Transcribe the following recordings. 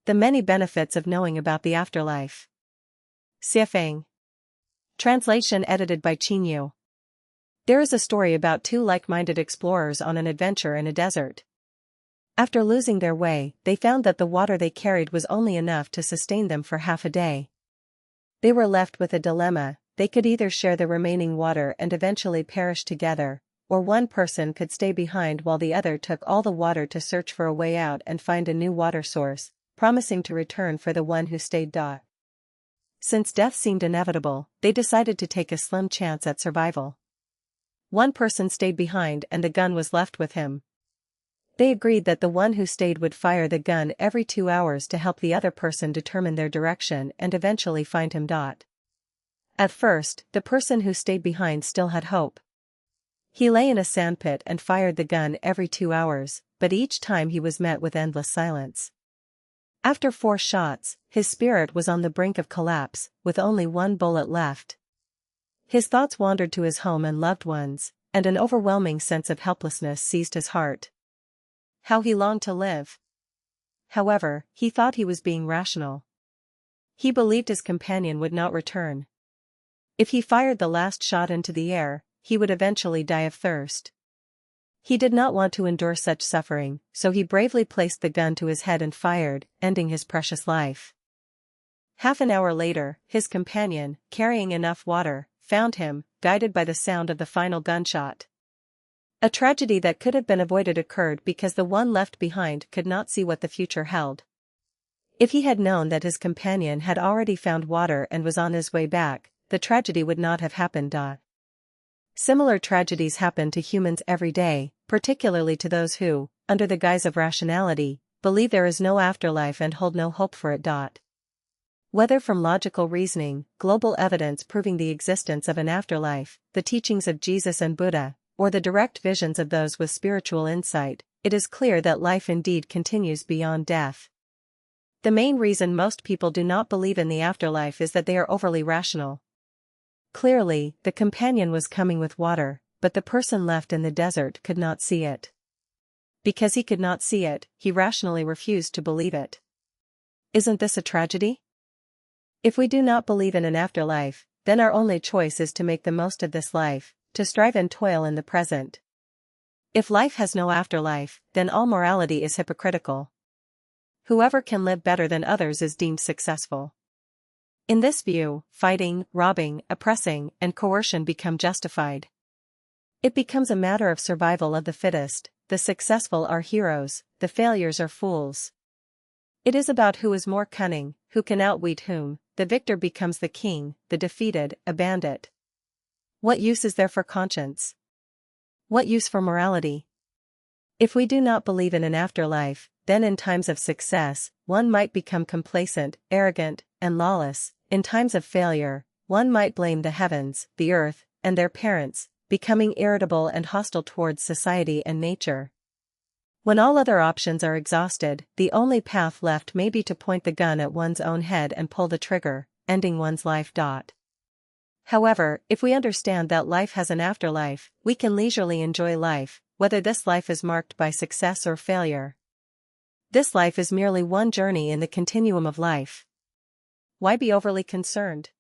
The many benefits of knowing about the afterlife. Siafang. Translation edited by Chinyu. There is a story about two like-minded explorers on an adventure in a desert. After losing their way, they found that the water they carried was only enough to sustain them for half a day. They were left with a dilemma: they could either share the remaining water and eventually perish together, or one person could stay behind while the other took all the water to search for a way out and find a new water source, promising to return for the one who stayed. Since death seemed inevitable, they decided to take a slim chance at survival. One person stayed behind and the gun was left with him. They agreed that the one who stayed would fire the gun every 2 hours to help the other person determine their direction and eventually find him. At first, the person who stayed behind still had hope. He lay in a sandpit and fired the gun every 2 hours, but each time he was met with endless silence. After 4 shots, his spirit was on the brink of collapse, with only 1 bullet left. His thoughts wandered to his home and loved ones, and an overwhelming sense of helplessness seized his heart. How he longed to live. However, he thought he was being rational. He believed his companion would not return. If he fired the last shot into the air, he would eventually die of thirst. He did not want to endure such suffering, so he bravely placed the gun to his head and fired, ending his precious life. Half an hour later, his companion, carrying enough water, found him, guided by the sound of the final gunshot. A tragedy that could have been avoided occurred because the one left behind could not see what the future held. If he had known that his companion had already found water and was on his way back, the tragedy would not have happened. Similar tragedies happen to humans every day, particularly to those who, under the guise of rationality, believe there is no afterlife and hold no hope for it. Whether from logical reasoning, global evidence proving the existence of an afterlife, the teachings of Jesus and Buddha, or the direct visions of those with spiritual insight, it is clear that life indeed continues beyond death. The main reason most people do not believe in the afterlife is that they are overly rational. Clearly, the companion was coming with water, but the person left in the desert could not see it. Because he could not see it, he rationally refused to believe it. Isn't this a tragedy? If we do not believe in an afterlife, then our only choice is to make the most of this life, to strive and toil in the present. If life has no afterlife, then all morality is hypocritical. Whoever can live better than others is deemed successful. In this view, fighting, robbing, oppressing, and coercion become justified. It becomes a matter of survival of the fittest. The successful are heroes, the failures are fools. It is about who is more cunning, who can outwit whom. The victor becomes the king, the defeated, a bandit. What use is there for conscience? What use for morality? If we do not believe in an afterlife, then in times of success, one might become complacent, arrogant, and lawless. In times of failure, one might blame the heavens, the earth, and their parents, becoming irritable and hostile towards society and nature. When all other options are exhausted, the only path left may be to point the gun at one's own head and pull the trigger, ending one's life. However, if we understand that life has an afterlife, we can leisurely enjoy life, whether this life is marked by success or failure. This life is merely one journey in the continuum of life. Why be overly concerned?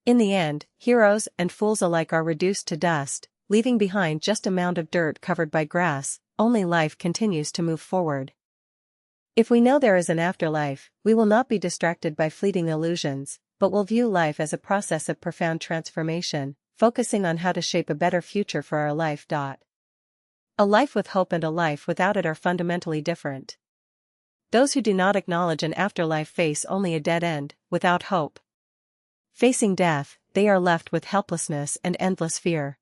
In the end, heroes and fools alike are reduced to dust, leaving behind just a mound of dirt covered by grass. Only life continues to move forward. If we know there is an afterlife, we will not be distracted by fleeting illusions, but will view life as a process of profound transformation, focusing on how to shape a better future for our life. A life with hope and a life without it are fundamentally different. Those who do not acknowledge an afterlife face only a dead end, without hope. Facing death, they are left with helplessness and endless fear.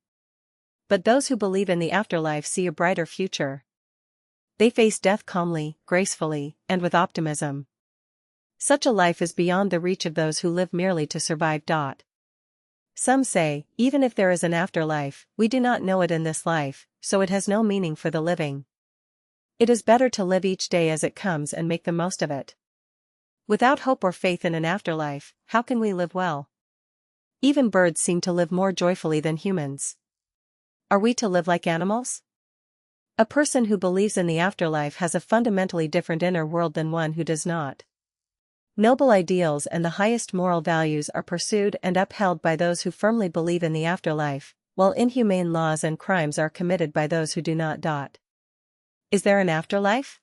But those who believe in the afterlife see a brighter future. They face death calmly, gracefully, and with optimism. Such a life is beyond the reach of those who live merely to survive. Some say, even if there is an afterlife, we do not know it in this life, so it has no meaning for the living. It is better to live each day as it comes and make the most of it. Without hope or faith in an afterlife, how can we live well? Even birds seem to live more joyfully than humans. Are we to live like animals? A person who believes in the afterlife has a fundamentally different inner world than one who does not. Noble ideals and the highest moral values are pursued and upheld by those who firmly believe in the afterlife, while inhumane laws and crimes are committed by those who do not. Is there an afterlife?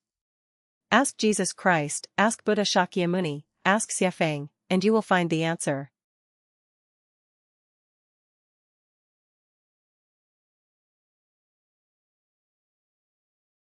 Ask Jesus Christ, ask Buddha Shakyamuni, ask Xiafeng, and you will find the answer.